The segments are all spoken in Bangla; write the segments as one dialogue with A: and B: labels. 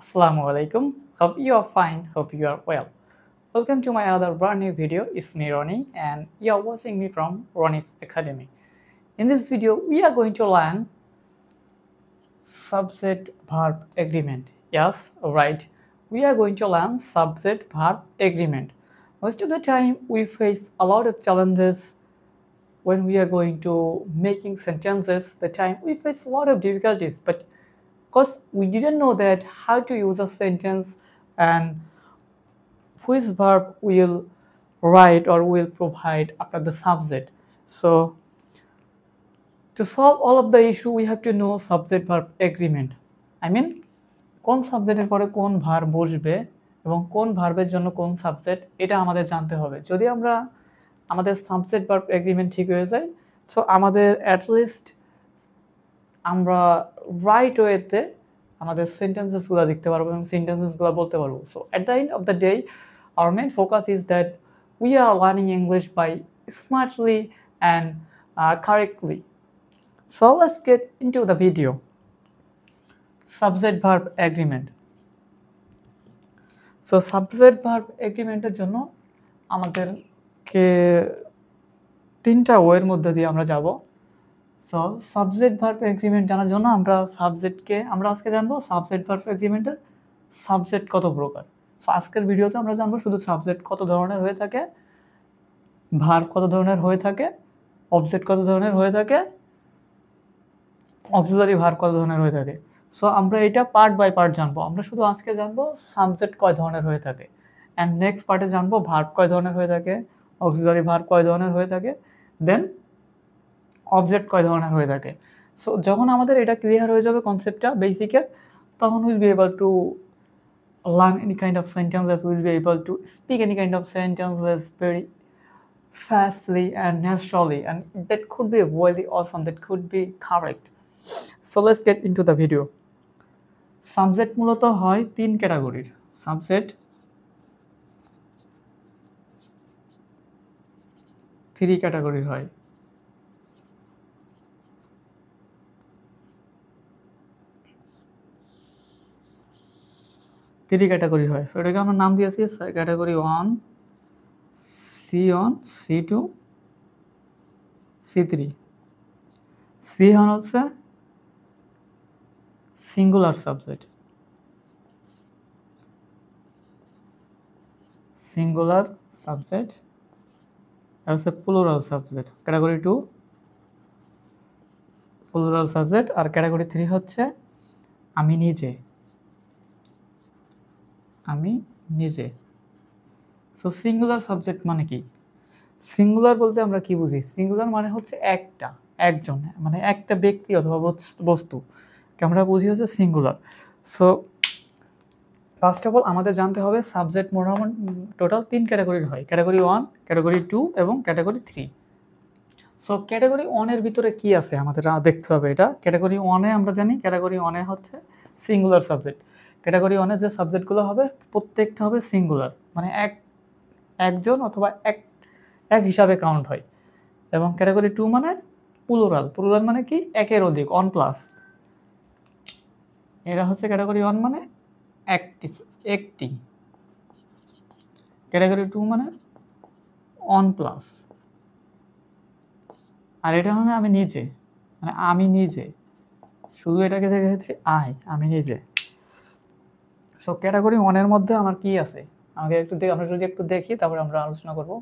A: Assalamu alaikum. Hope you are fine. Hope you are well. Welcome to my another brand new video. It's me Ronnie and you are watching me from Ronnie's Academy. In this video, we are going to learn subject verb agreement. Yes, right. We are going to learn subject verb agreement. Most of the time, we face a lot of challenges when we are going to making sentences. The time we face a lot of difficulties, but because we didn't know that how to use a sentence and which verb will write or will provide after the subject. So to solve all of the issue, we have to know subject verb agreement. I mean, কোন সাবজেক্টের পরে কোন ভার্ব বসবে এবং কোন ভার্বের জন্য কোন সাবজেক্ট এটা আমাদের জানতে হবে। যদি আমরা আমাদের সাবজেক্ট ভার্ব এগ্রিমেন্ট ঠিক হয়ে যায়, সো আমাদের অ্যাটলিস্ট আমরা রাইট ওয়েতে আমাদের সেন্টেন্সেসগুলো লিখতে পারবো এবং সেন্টেন্সেসগুলো বলতে পারবো। So at the end of the day our main focus is that we are learning English by smartly and correctly. So let's get into the video. Subject verb agreement. So subject verb agreement এর জন্য আমাদেরকে তিনটা ওয়ের মধ্যে দিয়ে আমরা যাব। সো সাবজেক্ট ভার্ব এগ্রিমেন্ট জানার জন্য আমরা আজকে জানবো সাবজেক্ট ভার্ব এগ্রিমেন্টের সাবজেক্ট কত প্রকার। সো আজকের ভিডিওতে আমরা জানবো শুধু সাবজেক্ট কত ধরনের হয়ে থাকে, ভার্ব কত ধরনের হয়ে থাকে, অবজেক্ট কত ধরনের হয়ে থাকে, অক্সিলারি ভার্ব কত ধরনের হয়ে থাকে। সো আমরা এটা পার্ট বাই পার্ট জানবো। আমরা শুধু আজকে জানবো সাবজেক্ট কয় ধরনের হয়ে থাকে, অ্যান্ড নেক্সট পার্টে জানবো ভার্ব কয় ধরনের হয়ে থাকে, অক্সিলারি ভার্ব কয় ধরনের হয়ে থাকে, দেন অবজেক্ট কয় ধরনের হয়ে থাকে। সো যখন আমাদের এটা ক্লিয়ার হয়ে যাবে কনসেপ্টটা বেসিকের, তখন will be able to learn any kind of sentences, we'll be able to speak any kind of sentences very fastly and naturally, and that could be really awesome, that could be correct. So let's get into the video. Subject মূলত হয় তিন ক্যাটাগরির। সাবজেক্ট থ্রি ক্যাটাগরির হয়। থ্রি ক্যাটাগরি হয়। সো এটাকে আমরা নাম দিয়েছি category 1, C1, C2, C3। C1 হচ্ছে সিঙ্গুলার সাবজেক্ট, সিঙ্গুলার সাবজেক্ট। আর হচ্ছে plural subject. Category 2 plural subject. আর ক্যাটাগরি 3 হচ্ছে আমি নিজে। সো সিঙ্গুলার সাবজেক্ট মানে কি? সিঙ্গুলার বলতে আমরা কি বুঝি? সিঙ্গুলার মানে হচ্ছে একজন, মানে একটা ব্যক্তি অথবা বস্তুকে আমরা বুঝি হচ্ছে singular. So first of all আমাদের জানতে হবে সাবজেক্ট মোটামুটি টোটাল 3 ক্যাটাগরির হয়। ক্যাটাগরি 1, ক্যাটাগরি 2 এবং ক্যাটাগরি 3। সো ক্যাটাগরি 1 এর ভিতরে কি আছে আমাদের দেখতে হবে। এটা ক্যাটাগরি 1 এ আমরা জানি ক্যাটাগরি 1 এ হচ্ছে সিঙ্গুলার সাবজেক্ট। ক্যাটাগরি 1 এ যে সাবজেক্টগুলো হবে প্রত্যেকটা হবে সিঙ্গুলার, মানে একজন অথবা এক হিসাবে কাউন্ট হয়। এবং ক্যাটাগরি 2 মানে প্লুরাল মানে কি একের অধিক, 1+। এরা হচ্ছে ক্যাটাগরি 1 মানে একটি, ক্যাটাগরি 2 মানে 1+। আর এটা মানে আমি নিজে, শুধু এটাকে দেখে হচ্ছে আমি নিজে। সো ক্যাটাগরি 1 এর মধ্যে আমার কি আছে আমরা যদি একটু দেখি, তারপরে আমরা আলোচনা করব।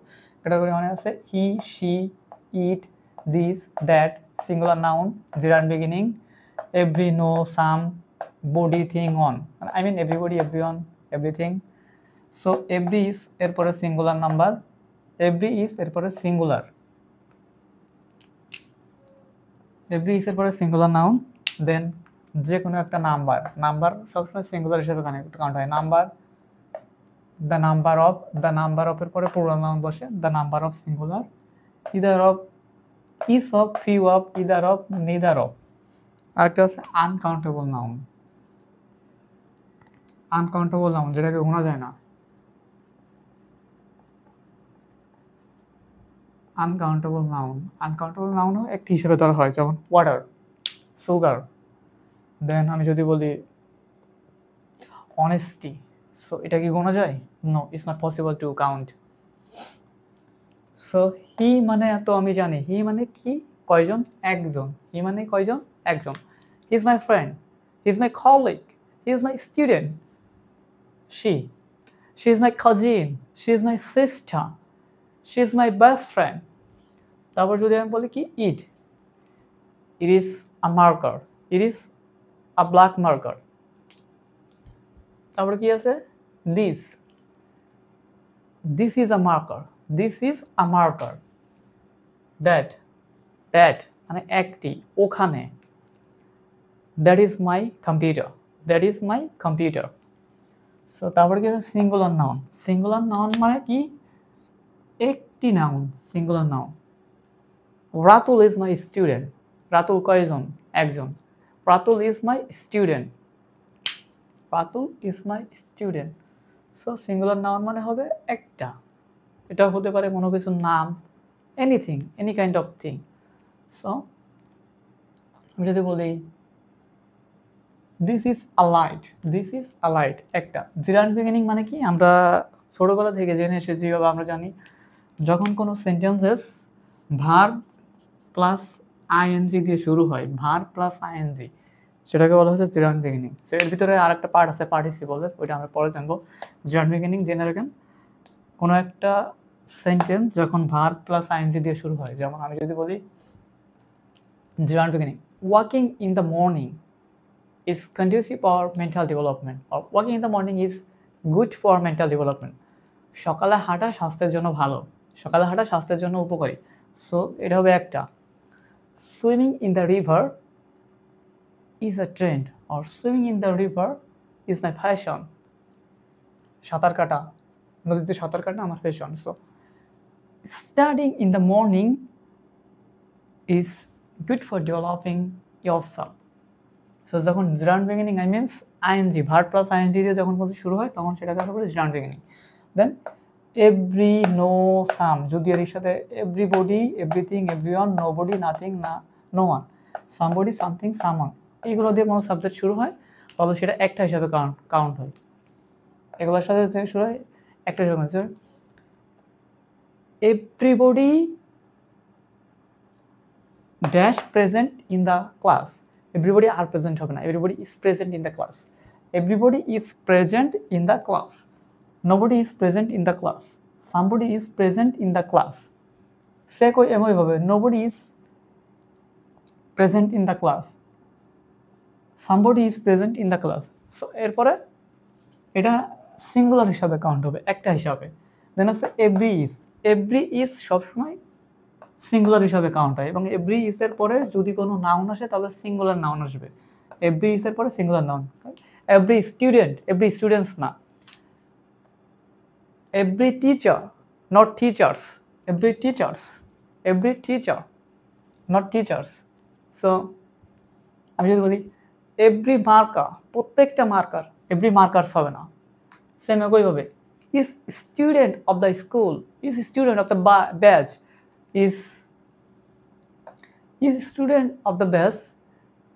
A: ক্যাটাগরি 1 এ আছে he, she, it, this, that, singular noun, gerund beginning, every, no, some, body, thing, on, I mean everybody, everyone, everything. So every is এরপরে সিঙ্গুলার নাম্বার, এভরি ইজ এরপরে সিঙ্গুলার, এভরি ইজ এরপরে সিঙ্গুলার নাউন, দেন যে কোনো একটা নাম্বার সবসময় সিঙ্গুলার হিসেবে কাউন্ট হয়। দ্য নাম্বার অফ এর পরে প্লুরাল নাউন বসে, the number of singular, either of, each of, few of, either of, neither of. আরেকটা হচ্ছে আনকাউন্টেবল নাউন, যেটাকে গোনা যায় না। আনকাউন্টেবল নাউনও একটি হিসেবে ধরা হয়, যেমন ওয়াটার, সুগার। দেন আমি যদি বলি অনেস্টি। সো এটা কি গোনা যায়? No, it's not possible to count. So he মানে তো আমি জানি, হি মানে কি? কয়জন? একজন। হি মানে কয়জন? একজন। He is my friend, he is my colleague, he is my student. she is my cousin, she is my sister, she is my best friend. তারপর যদি আমি বলি কি it is a marker, it is a black marker. তারপর কি আছে? this is a marker, this is a marker. that মানে একটি, ওখানে। that is my computer, that is my computer. So তারপর কি আছে? Singular noun. সিঙ্গুলার নাউন মানে কি? একটি noun, singular noun. Ratul is my student. Ratul কয়জন? একজন। Ratul is my student, Ratul is my student. So singular noun মানে হবে একটা। এটা হতে পারে কোনো কিছুর নাম, anything, any kind of thing. So আমি যদি বলি this is a light, this is a light, একটা। জিরান্ড বিগিনিং মানে কি? আমরা ছোটবেলা থেকে জেনে এসেছি বা আমরা জানি, যখন কোনো সেন্টেন্সেস ভার্ব প্লাস আইএনজি দিয়ে শুরু হয়, ভার্ব প্লাস আইএনজি, সেটাকে বলা হচ্ছে জিরান্ড বিগিনিং। সো এর ভিতরে আর একটা পার্ট আছে পার্টিসিপলের, ওইটা আমরা পরে জানবো। জিরান্ড বিগিনিং জেনে রাখেন, কোনো একটা সেন্টেন্স যখন ভার্ব প্লাস আইএনজি দিয়ে শুরু হয়, যেমন আমি যদি বলি gerund beginning, walking in the morning is conducive for mental development, or walking in the morning is good for mental development. সকালে হাঁটা স্বাস্থ্যের জন্য ভালো, সকালে হাঁটা স্বাস্থ্যের জন্য উপকারী। সো এটা হবে একটা। Swimming in the river is a trend, or swimming in the river is my fashion. সাঁতার কাটা, নদীতে সাঁতার কাটা আমার ফ্যাশন। So studying in the morning is good for developing yourself. So যখন gerund beginning I means ING, verb plus ING দিয়ে যখন কিছু শুরু হয়, তখন সেটাকে আমরা বলি gerund beginning. Then every, no, some, যদি এর সাথে everybody, everything, everyone, nobody, nothing, no one, somebody, something, someone, এগুলো দিয়ে কোনো সাবজেক্ট শুরু হয়, তবে সেটা একটা হিসাবে কাউন্ট হয়। এগুলোর সাথে যে শুরু হয় একটা হিসাবে। Everybody dash present in the class, everybody are present হবে না, everybody is present in the class, everybody is present in the class, nobody is present in the class, somebody is present in the class. সে কই এমই হবে, nobody is present in the class, somebody is present in the class. So এরপরে এটা সিঙ্গুলার হিসাবে কাউন্ট হবে, একটা হিসাবে। দেন আছে এভরি ইজ সবসময় সিঙ্গুলার হিসাবে কাউন্ট হয়, এবং এভরি ইসের পরে যদি কোনো নাউন আসে তাহলে সিঙ্গুলার নাউন আসবে। এভরি ইসের পরে singular noun. Every student, every students না। Every teacher, not teachers, every teachers, every teacher, not teachers. So আমি যদি বলি এভরি মার্কার, প্রত্যেকটা মার্কার, এভরি মার্কার্স হবে না, সেম একইভাবে each student of the school, each student of the batch, is student of the best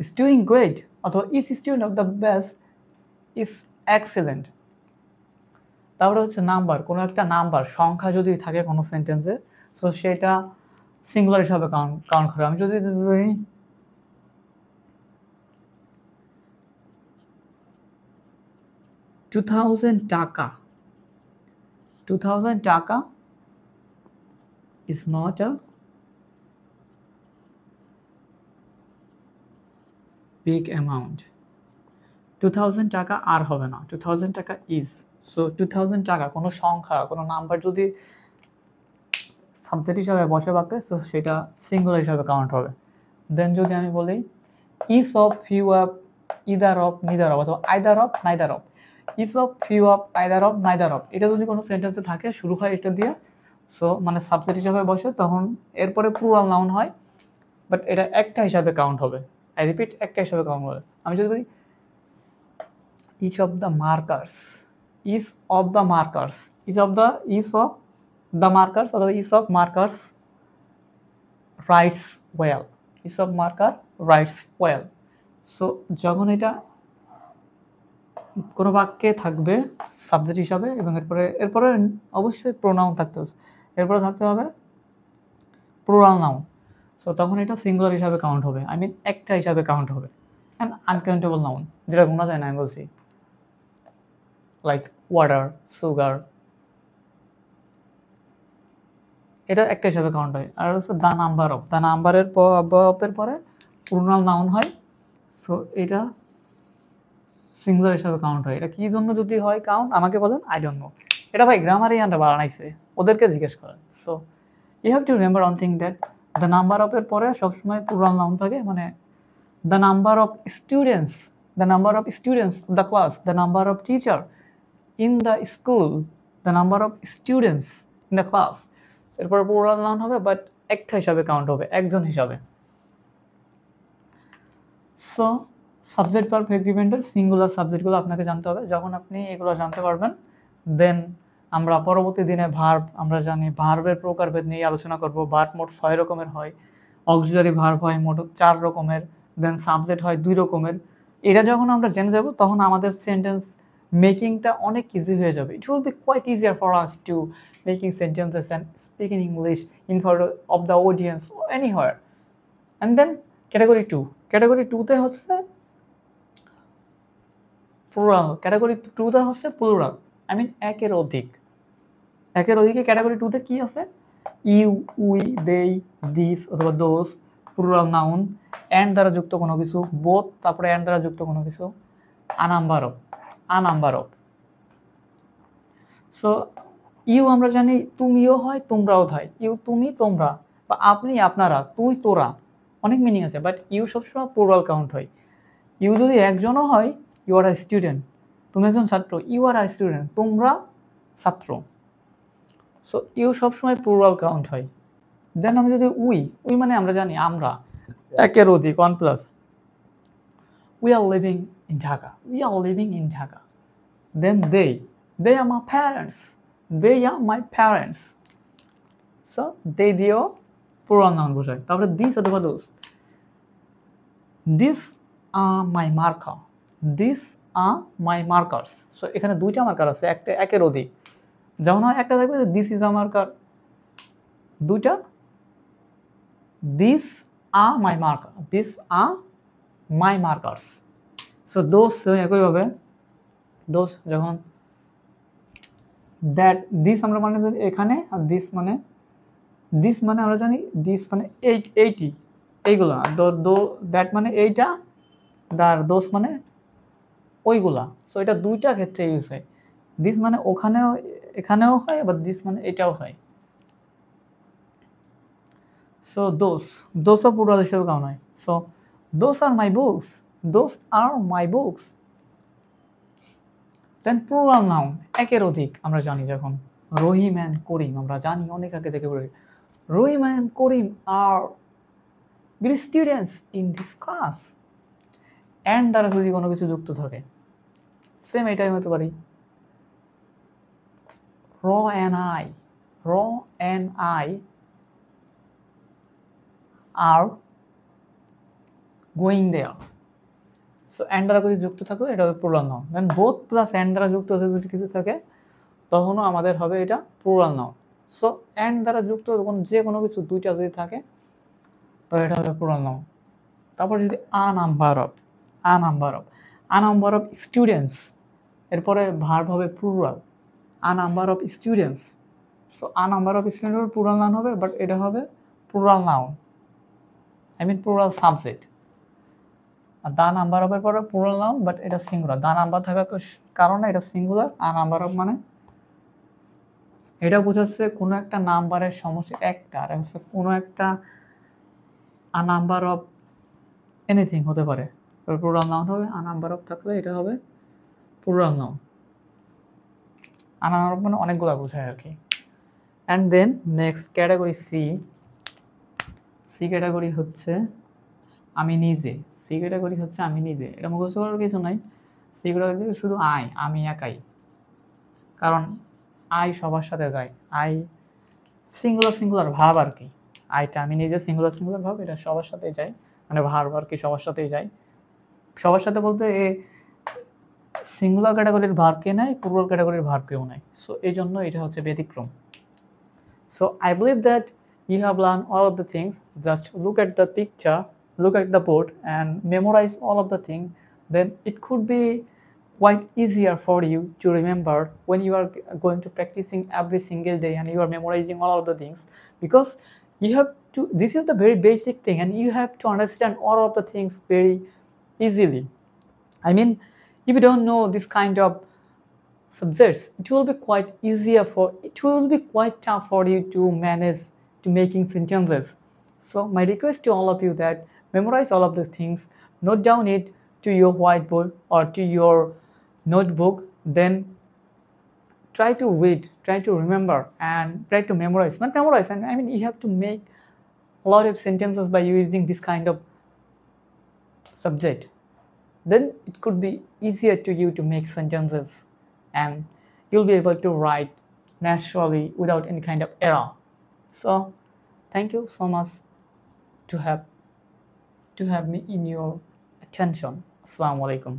A: is doing great, অথবা is student of the best is excellent. তারপরে হচ্ছে নাম্বার, কোনো একটা নাম্বার, সংখ্যা যদি থাকে কোনো সেন্টেন্সে, সো সেটা সিঙ্গুলার হিসাবে কাউন্ট করে। আমি যদি 2000 টাকা, 2000 টাকা is not a big amount. 2000 টাকা আর হবে না, 2000 টাকা is. সো 2000 টাকা কোনো সংখ্যা, কোনো নাম্বার যদি সাবজেক্ট হিসাবে বসে বাক্যে, সো সেটা সিঙ্গুলার হিসাবে কাউন্ট হবে। দেন যদি আমি বলি each of, few of, either of, neither of, অথবা either of, neither of, each of, few of, either of, neither of, এটা যদি কোনো সেন্টেন্সে থাকে, শুরু হয় এটা দিয়ে, সো মানে সাবজেক্ট হিসাবে বসে, তখন এরপরে প্লুরাল নাউন হয়, বাট এটা একটা হিসাবে কাউন্ট হবে। আই রিপিট, একটা হিসাবে কাউন্ট হবে। আমি যদি বলি each of the markers, each of the markers, each of the markers, অথবা each of markers writes well, each of marker writes well. So যখন এটা কোনো বাক্যে থাকবে সাবজেক্ট হিসাবে এবং এরপরে অবশ্যই প্রোনাউন থাকতে হবে, এরপরে থাকতে হবে প্লুরাল নাউন। সো তখন এটা সিঙ্গুলার হিসাবে কাউন্ট হবে, আই মিন একটা হিসাবে কাউন্ট হবে। অ্যান্ড আনকাউন্টেবল নাউন যেটা গোনা যায় না আমি বলছি, লাইক ওয়াটার, সুগার, এটা একটা হিসাবে কাউন্ট হয়। আর হচ্ছে দ্য নাম্বার অফ, দ্য নাম্বারের পরে প্লুরাল নাউন হয়, সো এটা সিঙ্গুলার হিসাবে কাউন্ট হয়। এটা কি জন্য যদি হয় কাউন্ট আমাকে বলেন, আই ডোন্ট নো, এটা ভাই গ্রামারই আনটা বানাইছে, ওদেরকে জিজ্ঞেস করেন। So you have to remember one thing that the number of এর পরে সবসময় প্লুরাল নাউন থাকে, মানে the number of students, the number of students of the class, the number of teacher in the school, the number of students in the class, এরপর প্লুরাল নাউন হবে বাট একটা হিসাবে কাউন্ট হবে, একজন হিসাবে। সো সাবজেক্ট ভার্ব এগ্রিমেন্টের সিঙ্গুলার সাবজেক্টগুলো আপনাকে জানতে হবে। যখন আপনি এগুলো জানতে পারবেন দেন আমরা পরবর্তী দিনে ভার্ব, আমরা জানি ভার্বের প্রকারভেদ নিয়ে আলোচনা করব। ভার্ব মোট 6 রকমের হয়, অক্সিলারি ভার্ব হয় মোট 4 রকমের, দেন সাবজেক্ট হয় 2 রকমের। এটা যখন আমরা জেনে যাব তখন আমাদের সেন্টেন্স মেকিংটা অনেক ইজি হয়ে যাবে। It will be quite easier for us to making sentences and speaking English in for of the audience anywhere. And then category 2, category 2তে হচ্ছে প্লুরাল, ক্যাটাগরি 2তে হচ্ছে প্লুরাল, আই মিন একের অধিক। একের অধিকে ক্যাটাগরি 2তে কি আছে? ইউ, উই, দেই, দিস অথবা দোজ, প্লুরাল নাউন, অ্যান্ড দ্বারা যুক্ত কোনো কিছু, বোথ, তারপরে অ্যান্ড দ্বারা যুক্ত কোনো কিছু, a number of. So you আমরা জানি তুমিও হয় তোমরাও হয়, ইউ তুমি তোমরা, বা আপনি আপনারা, তুই তোরা, অনেক মিনিং আছে, বাট ইউ সবসময় প্লুরাল কাউন্ট হয়। ইউ যদি একজনও হয়, ইউ আর আ স্টুডেন্ট, তুমি একজন ছাত্র, ইউ আর আ স্টুডেন্ট, তোমরা ছাত্র। সো ইউ সবসময় প্লুরাল কাউন্ট হয়। দেন আমি যদি উই মানে আমরা জানি আমরা, একের অধিক, 1+, we are living in Dhaka, then they are my parents, so they দিয়েও প্লুরাল নাউন বোঝায়। তারপরে দিস অথবা those, this are my markers, so এখানে 2টা মার্কার আছে, একটা একের অধিক, যেমন হয় একটা থাকবে দিস ইজ আ মার্কার, 2টা this are my markers. So those একইভাবে, দোজ যখন দ্যাট, দিস আমরা মানে জানি এখানে, আর দিস মানে আমরা জানি দিস মানে এইটি, এইগুলা, দ্যাট মানে এইটা, আর দোজ মানে ওইগুলা। সো এটা 2টা ক্ষেত্রে ইউজ হয়, দিস মানে ওখানেও এখানেও হয়, আবার দিস মানে এটাও হয়। সো দোজও প্লুরাল হিসেবে কাউন্ট হয়। So those are my books, then plural noun একের অধিক আমরা জানি, যখন রহিম অ্যান্ড করিম, আমরা জানি অনেক আগে থেকে বলি Rahim and Karim are good students in this class, and দ্বারা যদি কোনো কিছু যুক্ত থাকে, সেম এটাই হতে পারি র and I are going there. So and দ্বারা কিছু যুক্ত থাকলে এটা হবে plural noun. Then both plus and দ্বারা যুক্ত যদি কিছু থাকে তখনও আমাদের হবে এটা প্লুরাল নাউন। সো অ্যান্ড দ্বারা যুক্ত যে কোনো কিছু 2টা যদি থাকে তো এটা হবে প্লুরাল নাউন। তারপর যদি আ নাম্বার অফ স্টুডেন্টস, এরপরে ভার্ব হবে plural, a number of students. So a number of student plural noun হবে, বাট এটা হবে plural noun, I mean plural subject. আর দা নাম্বার অফের পরে প্লুরাল নাউন, বাট এটা সিঙ্গুলার, দা নাম্বার থাকার কারণে এটা সিঙ্গুলার। আ নাম্বার অফ মানে এটা বোঝাচ্ছে কোনো একটা নাম্বারের সমষ্টি একটা, আর হচ্ছে কোনো একটা আ নাম্বার অফ এনিথিং হতে পারে, প্লুরাল নাউন হবে। আ নাম্বার অফ থাকলে এটা হবে plural noun. A number of মানে অনেকগুলো বোঝায় আর কি। And then next category C category হচ্ছে আমি নিজে। এটা মুখস্থ করার কিছু নাই। সি ক্যাটাগরি শুধু আমি একাই, কারণ আই সবার সাথে যায়, আই সিঙ্গুলার ভাব আর কি। আইটা আমি নিজে সিঙ্গুলার ভাব, এটা সবার সাথেই যায়, মানে ভার্ব আর কি সবার সাথেই যায়। সবার সাথে বলতে সিঙ্গুলার ক্যাটাগরির ভার্বকে নাই, প্লুরাল ক্যাটাগরির ভার্বকেও নাই। সো এই জন্য এটা হচ্ছে ব্যতিক্রম। So I believe that you have learned all of the things. Just look at the picture, look at the board and memorize all of the things. Then it could be quite easier for you to remember when you are going to practicing every single day and you are memorizing all of the things, because you have to, this is the very basic thing and you have to understand all of the things very easily. I mean, if you don't know this kind of subjects, it will be quite easier for, it will be quite tough for you to manage to making sentences. So my request to all of you that memorize all of these things, note down it to your whiteboard or to your notebook, then try to read, try to remember and try to memorize, not memorize, and I mean you have to make a lot of sentences by using this kind of subject. Then it could be easier to you to make sentences and you'll be able to write naturally without any kind of error. So thank you so much to have me in your attention. Assalamu alaikum.